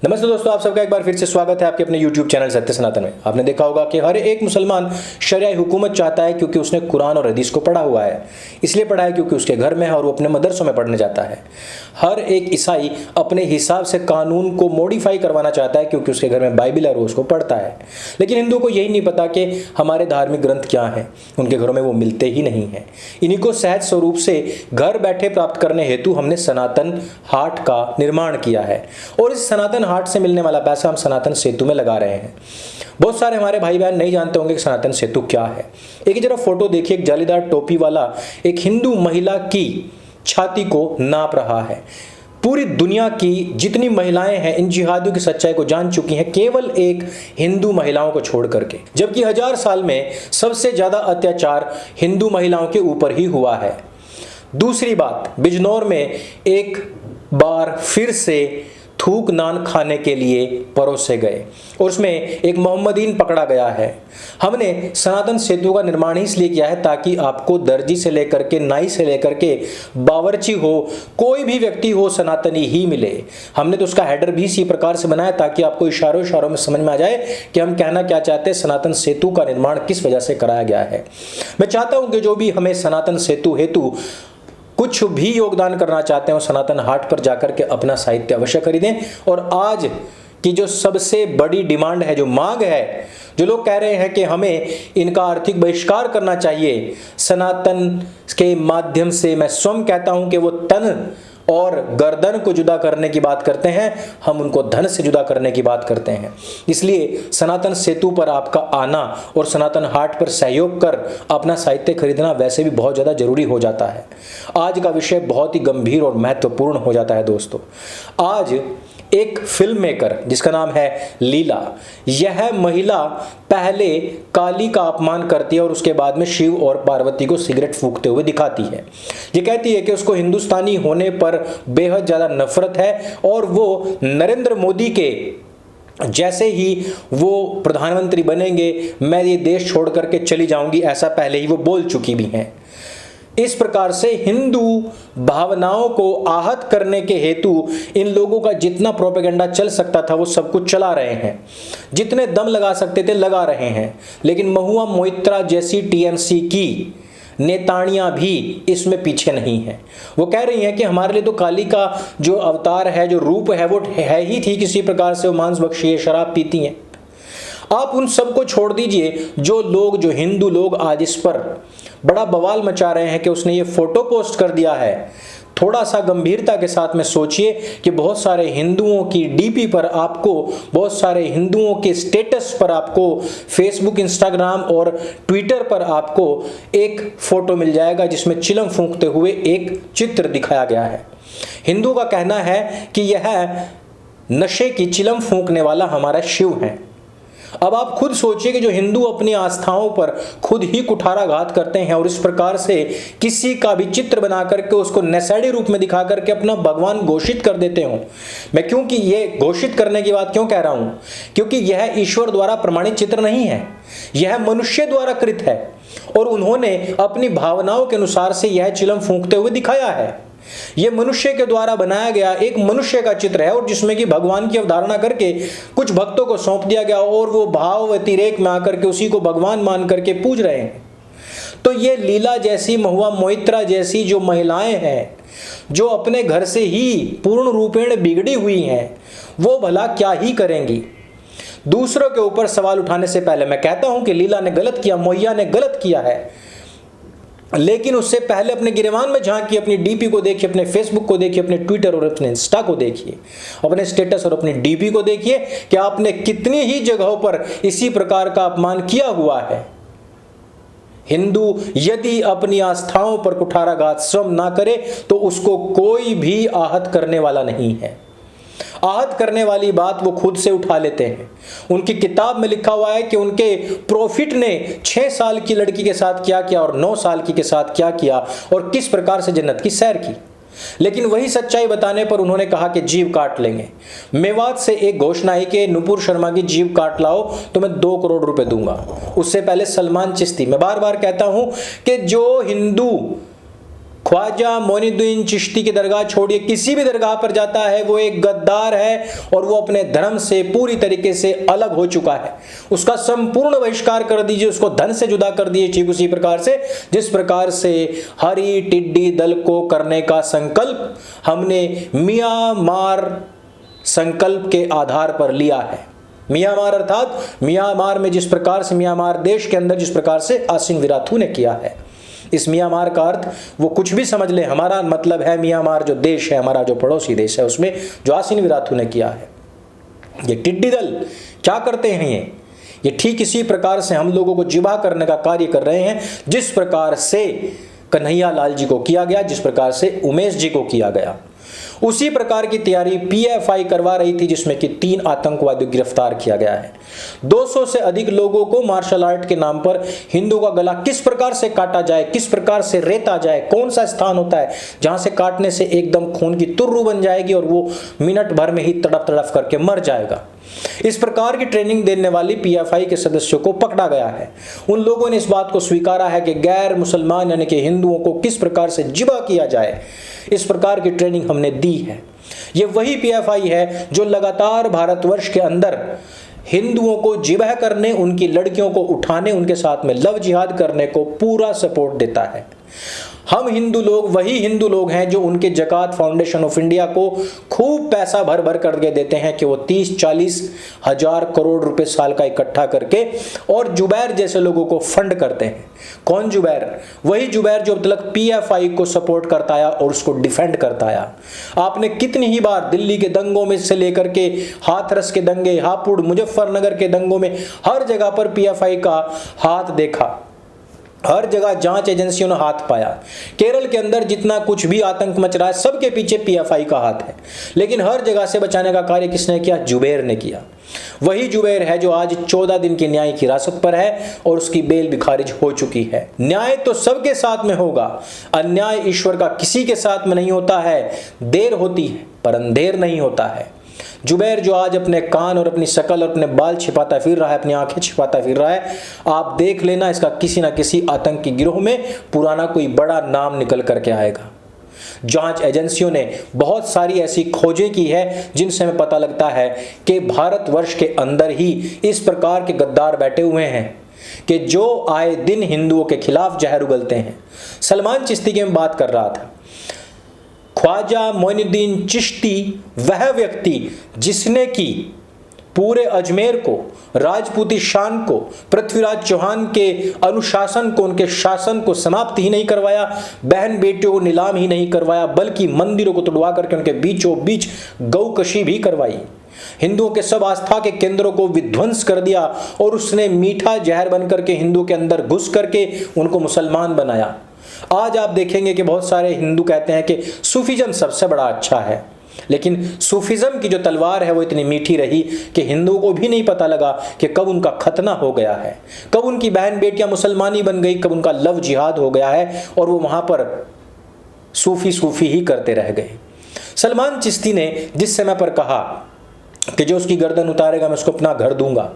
नमस्ते दोस्तों, आप सबका एक बार फिर से स्वागत है आपके अपने YouTube चैनल सत्य सनातन में। आपने देखा होगा कि हर एक मुसलमान शरिया हुकूमत चाहता है क्योंकि उसने कुरान और हदीस को पढ़ा हुआ है। इसलिए पढ़ा है क्योंकि उसके घर में है और वो अपने मदरसों में पढ़ने जाता है। हर एक ईसाई अपने हिसाब से कानून को मॉडिफाई करवाना चाहता है क्योंकि उसके घर में बाइबल है और उसको पढ़ता है। लेकिन हिंदुओं को यही नहीं पता कि हमारे धार्मिक ग्रंथ क्या हैं। उनके घरों में वो मिलते ही नहीं हैं। इन्हीं को सहज स्वरूप से घर बैठे प्राप्त करने हेतु हमने सनातन हाट का निर्माण किया है और इस सनातन हाट से मिलने वाला पैसा हम सनातन सेतु में लगा रहे हैं। बहुत सारे हमारे भाई बहन नहीं जानते होंगे कि सनातन सेतु क्या है। एक जरा फोटो देखिए, एक जालीदार टोपी वाला एक हिंदू महिला की छाती को नाप रहा है। पूरी दुनिया की जितनी महिलाएं हैं इन जिहादियों की सच्चाई को जान चुकी हैं, केवल एक हिंदू महिलाओं को छोड़ करके, जबकि 1000 साल में सबसे ज्यादा अत्याचार हिंदू महिलाओं के ऊपर ही हुआ है। दूसरी बात, बिजनौर में एक बार फिर से थूक नान खाने के लिए परोसे गए और उसमें एक मोहम्मदीन पकड़ा गया है। हमने सनातन सेतु का निर्माण इसलिए किया है ताकि आपको दर्जी से लेकर के, नाई से लेकर के बावर्ची हो, कोई भी व्यक्ति हो, सनातनी ही मिले। हमने तो उसका हेडर भी इसी प्रकार से बनाया ताकि आपको इशारों इशारों में समझ में आ जाए कि हम कहना क्या चाहते हैं, सनातन सेतु का निर्माण किस वजह से कराया गया है। मैं चाहता हूं कि जो भी हमें सनातन सेतु हेतु कुछ भी योगदान करना चाहते हैं, सनातन हाट पर जाकर के अपना साहित्य अवश्य खरीदें। और आज की जो सबसे बड़ी डिमांड है, जो मांग है, जो लोग कह रहे हैं कि हमें इनका आर्थिक बहिष्कार करना चाहिए, सनातन के माध्यम से मैं स्वयं कहता हूं कि वो तन और गर्दन को जुदा करने की बात करते हैं, हम उनको धन से जुदा करने की बात करते हैं। इसलिए सनातन सेतु पर आपका आना और सनातन हाट पर सहयोग कर अपना साहित्य खरीदना वैसे भी बहुत ज़्यादा जरूरी हो जाता है। आज का विषय बहुत ही गंभीर और महत्वपूर्ण हो जाता है दोस्तों। आज एक फिल्म मेकर जिसका नाम है लीला, यह महिला पहले काली का अपमान करती है और उसके बाद में शिव और पार्वती को सिगरेट फूंकते हुए दिखाती है। ये कहती है कि उसको हिंदुस्तानी होने पर बेहद ज़्यादा नफरत है और वो नरेंद्र मोदी के जैसे ही वो प्रधानमंत्री बनेंगे मैं ये देश छोड़ करके चली जाऊंगी, ऐसा पहले ही वो बोल चुकी भी हैं। इस प्रकार से हिंदू भावनाओं को आहत करने के हेतु इन लोगों का जितना प्रोपेगेंडा चल सकता था वो सब कुछ चला रहे हैं, जितने दम लगा सकते थे लगा रहे हैं। लेकिन महुआ मोइत्रा जैसी टीएमसी की नेतानियां भी इसमें पीछे नहीं है। वो कह रही हैं कि हमारे लिए तो काली का जो अवतार है, जो रूप है, वो है ही थी किसी प्रकार से, वो मांस भक्षी है, शराब पीती हैं। आप उन सब को छोड़ दीजिए। जो हिंदू लोग आज इस पर बड़ा बवाल मचा रहे हैं कि उसने ये फोटो पोस्ट कर दिया है, थोड़ा सा गंभीरता के साथ में सोचिए कि बहुत सारे हिंदुओं की डीपी पर आपको, बहुत सारे हिंदुओं के स्टेटस पर आपको, फेसबुक, इंस्टाग्राम और ट्विटर पर आपको एक फोटो मिल जाएगा जिसमें चिलम फूंकते हुए एक चित्र दिखाया गया है। हिंदू का कहना है कि यह नशे की चिलम फूंकने वाला हमारा शिव है। अब आप खुद सोचिए कि जो हिंदू अपनी आस्थाओं पर खुद ही कुठाराघात करते हैं और इस प्रकार से किसी का भी चित्र बना करके उसको नैसैड़ी रूप में दिखा करके अपना भगवान घोषित कर देते हो। मैं क्योंकि ये घोषित करने की बात क्यों कह रहा हूं, क्योंकि यह ईश्वर द्वारा प्रमाणित चित्र नहीं है, यह मनुष्य द्वारा कृत है और उन्होंने अपनी भावनाओं के अनुसार से यह चिलम फूंकते हुए दिखाया है। यह मनुष्य के द्वारा बनाया गया एक मनुष्य का चित्र है और जिसमें कि भगवान की अवधारणा करके कुछ भक्तों को सौंप दिया गया और वो भाव व्यतिरेक में आकर के उसी को भगवान मान करके पूज रहे हैं। तो ये लीला जैसी, महुआ मोइत्रा जैसी जो महिलाएं हैं, जो अपने घर से ही पूर्ण रूपेण बिगड़ी हुई हैं, वो भला क्या ही करेंगी। दूसरों के ऊपर सवाल उठाने से पहले मैं कहता हूं कि लीला ने गलत किया, मोहिया ने गलत किया है, लेकिन उससे पहले अपने गिरेवान में झांकिए, अपनी डीपी को देखिए, अपने फेसबुक को देखिए, अपने ट्विटर और अपने इंस्टा को देखिए, अपने स्टेटस और अपनी डीपी को देखिए कि आपने कितनी ही जगहों पर इसी प्रकार का अपमान किया हुआ है। हिंदू यदि अपनी आस्थाओं पर कुठाराघात स्वयं ना करे तो उसको कोई भी आहत करने वाला नहीं है। आहत करने वाली बात वो खुद से उठा लेते हैं। उनकी किताब में लिखा हुआ है कि उनके प्रॉफिट ने 6 साल की लड़की के साथ क्या किया और 9 साल की के साथ क्या किया और किस प्रकार से जन्नत की सैर की। लेकिन वही सच्चाई बताने पर उन्होंने कहा कि जीव काट लेंगे। मेवात से एक घोषणा आई कि नुपुर शर्मा की जीव काट लाओ तो मैं 2 करोड़ रुपए दूंगा। उससे पहले सलमान चिश्ती, मैं बार बार कहता हूं कि जो हिंदू ख्वाजा मोइनुद्दीन चिश्ती की दरगाह छोड़िए, किसी भी दरगाह पर जाता है वो एक गद्दार है और वो अपने धर्म से पूरी तरीके से अलग हो चुका है। उसका संपूर्ण बहिष्कार कर दीजिए, उसको धन से जुदा कर दीजिए, ठीक उसी प्रकार से जिस प्रकार से हरी टिड्डी दल को करने का संकल्प हमने म्यांमार संकल्प के आधार पर लिया है। म्यांमार अर्थात म्यांमार में जिस प्रकार से, म्यांमार देश के अंदर जिस प्रकार से आसिन विराथू ने किया है। इस म्यांमार का अर्थ वो कुछ भी समझ ले, हमारा मतलब है म्यांमार जो देश है, हमारा जो पड़ोसी देश है, उसमें जो आसिन विराथू ने किया है। ये टिड्डी दल क्या करते हैं, ये ठीक इसी प्रकार से हम लोगों को जिबा करने का कार्य कर रहे हैं, जिस प्रकार से कन्हैया लाल जी को किया गया, जिस प्रकार से उमेश जी को किया गया। उसी प्रकार की तैयारी पीएफआई करवा रही थी, जिसमें कि 3 आतंकवादी गिरफ्तार किया गया है। 200 से अधिक लोगों को मार्शल आर्ट के नाम पर हिंदू का गला किस प्रकार से काटा जाए, किस प्रकार से रेता जाए, कौन सा स्थान होता है जहां से काटने से एकदम खून की तुर्रू बन जाएगी और वो मिनट भर में ही तड़प तड़प करके मर जाएगा। इस प्रकार की ट्रेनिंग देने वाली पीएफआई के सदस्यों को पकड़ा गया है। उन लोगों ने इस बात को स्वीकारा है कि गैर मुसलमान यानी कि हिंदुओं को किस प्रकार से जिबा किया जाए, इस प्रकार की ट्रेनिंग हमने दी है। ये वही पीएफआई है जो लगातार भारतवर्ष के अंदर हिंदुओं को जिबह करने, उनकी लड़कियों को उठाने, उनके साथ में लव जिहाद करने को पूरा सपोर्ट देता है। हम हिंदू लोग वही हिंदू लोग हैं जो उनके ज़कात फाउंडेशन ऑफ इंडिया को खूब पैसा भर भर करके देते हैं कि वो 30-40 हजार करोड़ रुपए साल का इकट्ठा करके और जुबैर जैसे लोगों को फंड करते हैं। कौन जुबैर? वही जुबैर जो अब तक पीएफआई को सपोर्ट करता आया और उसको डिफेंड करता आया। आपने कितनी ही बार दिल्ली के दंगों में से लेकर के हाथरस के दंगे, हापुड़, मुजफ्फरनगर के दंगों में हर जगह पर पीएफआई का हाथ देखा। हर जगह जांच एजेंसियों ने हाथ पाया। केरल के अंदर जितना कुछ भी आतंक मच रहा है, सबके पीछे पीएफआई का हाथ है। लेकिन हर जगह से बचाने का कार्य किसने किया? जुबैर ने किया। वही जुबैर है जो आज 14 दिन की न्यायिक हिरासत पर है और उसकी बेल भी खारिज हो चुकी है। न्याय तो सबके साथ में होगा, अन्याय ईश्वर का किसी के साथ में नहीं होता है। देर होती है पर अंधेर नहीं होता है। जुबैर जो आज अपने कान और अपनी शकल और अपने बाल छिपाता फिर रहा है, अपनी आंखें छिपाता फिर रहा है, आप देख लेना इसका किसी ना किसी आतंकी गिरोह में पुराना कोई बड़ा नाम निकल करके आएगा। जांच एजेंसियों ने बहुत सारी ऐसी खोजें की है जिनसे हमें पता लगता है कि भारतवर्ष के अंदर ही इस प्रकार के गद्दार बैठे हुए हैं कि जो आए दिन हिंदुओं के खिलाफ जहर उगलते हैं। सलमान चिश्ती की मैं बात कर रहा था। ख्वाजा मोइनुद्दीन चिश्ती वह व्यक्ति जिसने कि पूरे अजमेर को, राजपूती शान को, पृथ्वीराज चौहान के अनुशासन को, उनके शासन को समाप्त ही नहीं करवाया, बहन बेटियों को नीलाम ही नहीं करवाया, बल्कि मंदिरों को तोड़वा करके उनके बीचों बीच गौकशी भी करवाई। हिंदुओं के सब आस्था के केंद्रों को विध्वंस कर दिया और उसने मीठा जहर बन करके हिंदू के अंदर घुस करके उनको मुसलमान बनाया। आज आप देखेंगे कि बहुत सारे हिंदू कहते हैं कि सूफीज़म सबसे बड़ा अच्छा है, लेकिन सूफीज़म की जो तलवार है वो इतनी मीठी रही कि हिंदुओं को भी नहीं पता लगा कि कब उनका खतना हो गया है, कब उनकी बहन बेटियां मुसलमानी बन गई, कब उनका लव जिहाद हो गया है और वो वहां पर सूफी ही करते रह गए। सलमान चिश्ती ने जिस समय पर कहा कि जो उसकी गर्दन उतारेगा मैं उसको अपना घर दूंगा,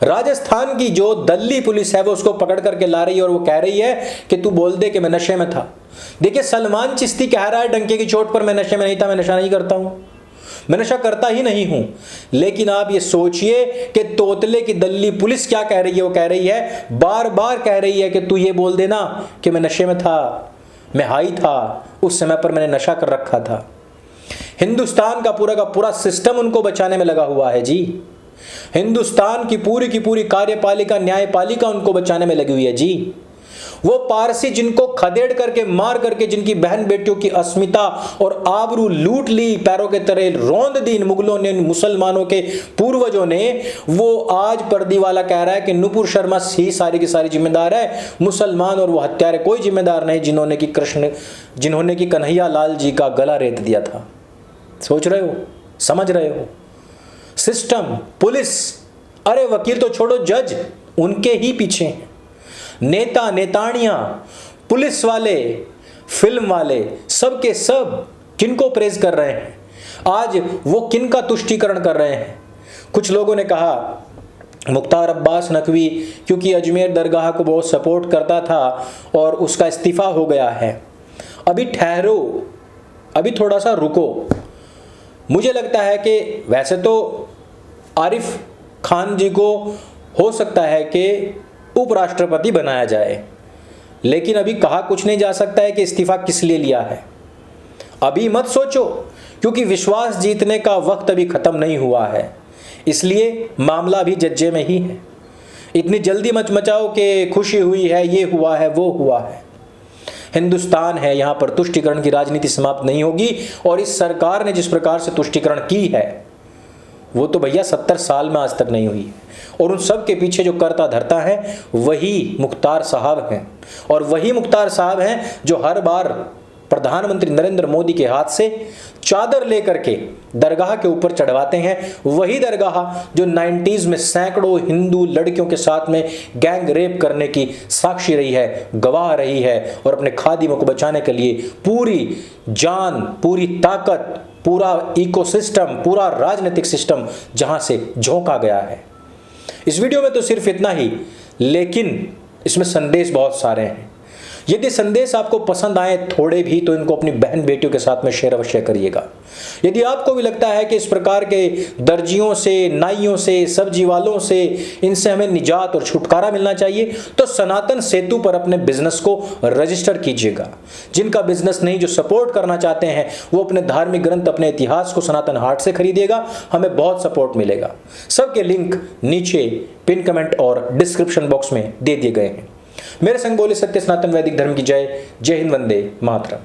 राजस्थान की जो दिल्ली पुलिस है वो उसको पकड़ करके ला रही है और वो कह रही है कि तू बोल दे कि मैं नशे में था। देखिए, सलमान चिश्ती कह रहा है डंके की चोट पर मैं नशे में नहीं था, मैं नशा नहीं करता हूं, मैं नशा करता ही नहीं हूं। लेकिन आप ये सोचिए कि तोतले की दिल्ली पुलिस क्या कह रही है? वो कह रही है, बार बार कह रही है कि तू ये बोल देना कि मैं नशे में था, मैं हाई था, उस समय पर मैंने नशा कर रखा था। हिंदुस्तान का पूरा सिस्टम उनको बचाने में लगा हुआ है जी। हिंदुस्तान की पूरी कार्यपालिका, न्यायपालिका उनको बचाने में लगी हुई है जी। वो पारसी जिनको खदेड़ करके, मार करके, जिनकी बहन बेटियों की अस्मिता और आबरू लूट ली, पैरों के तले रौंद दी इन मुगलों ने, मुसलमानों के पूर्वजों ने, वो आज पर्दीवाला कह रहा है कि नुपुर शर्मा ही सारी की सारी जिम्मेदार है, मुसलमान और वो हत्यारे कोई जिम्मेदार नहीं जिन्होंने कि कन्हैया लाल जी का गला रेत दिया था। सोच रहे हो? समझ रहे हो? सिस्टम, पुलिस, अरे वकील तो छोड़ो, जज उनके ही पीछे हैं। नेता, नेताणियां, पुलिस वाले, फिल्म वाले, सब के सब किनको प्रेज कर रहे हैं? आज वो किनका तुष्टीकरण कर रहे हैं? कुछ लोगों ने कहा मुख्तार अब्बास नकवी क्योंकि अजमेर दरगाह को बहुत सपोर्ट करता था और उसका इस्तीफा हो गया है। अभी ठहरो, अभी थोड़ा सा रुको। मुझे लगता है कि वैसे तो आरिफ खान जी को हो सकता है कि उपराष्ट्रपति बनाया जाए, लेकिन अभी कहा कुछ नहीं जा सकता है कि इस्तीफा किस लिए लिया है। अभी मत सोचो, क्योंकि विश्वास जीतने का वक्त अभी खत्म नहीं हुआ है, इसलिए मामला अभी जज्जे में ही है। इतनी जल्दी मत मचाओ कि खुशी हुई है, ये हुआ है, वो हुआ है। हिंदुस्तान है, यहाँ पर तुष्टीकरण की राजनीति समाप्त नहीं होगी। और इस सरकार ने जिस प्रकार से तुष्टीकरण की है वो तो भैया 70 साल में आज तक नहीं हुई है। और उन सब के पीछे जो करता धरता है वही मुख्तार साहब हैं, और वही मुख्तार साहब हैं जो हर बार प्रधानमंत्री नरेंद्र मोदी के हाथ से चादर लेकर के दरगाह के ऊपर चढ़वाते हैं। वही दरगाह जो 90s में सैकड़ों हिंदू लड़कियों के साथ में गैंग रेप करने की साक्षी रही है, गवाह रही है, और अपने खादिमों को बचाने के लिए पूरी जान, पूरी ताकत, पूरा इकोसिस्टम, पूरा राजनीतिक सिस्टम जहां से झोंका गया है। इस वीडियो में तो सिर्फ इतना ही, लेकिन इसमें संदेश बहुत सारे हैं। यदि संदेश आपको पसंद आए थोड़े भी, तो इनको अपनी बहन बेटियों के साथ में शेयर अवश्य करिएगा। यदि आपको भी लगता है कि इस प्रकार के दर्जियों से, नाइयों से, सब्जी वालों से, इनसे हमें निजात और छुटकारा मिलना चाहिए, तो सनातन सेतु पर अपने बिजनेस को रजिस्टर कीजिएगा। जिनका बिजनेस नहीं, जो सपोर्ट करना चाहते हैं, वो अपने धार्मिक ग्रंथ, अपने इतिहास को सनातन हाट से खरीदिएगा, हमें बहुत सपोर्ट मिलेगा। सबके लिंक नीचे पिन कमेंट और डिस्क्रिप्शन बॉक्स में दे दिए गए हैं। मेरे संग बोले सत्य सनातन वैदिक धर्म की जय। जय हिंद, वंदे मातरम।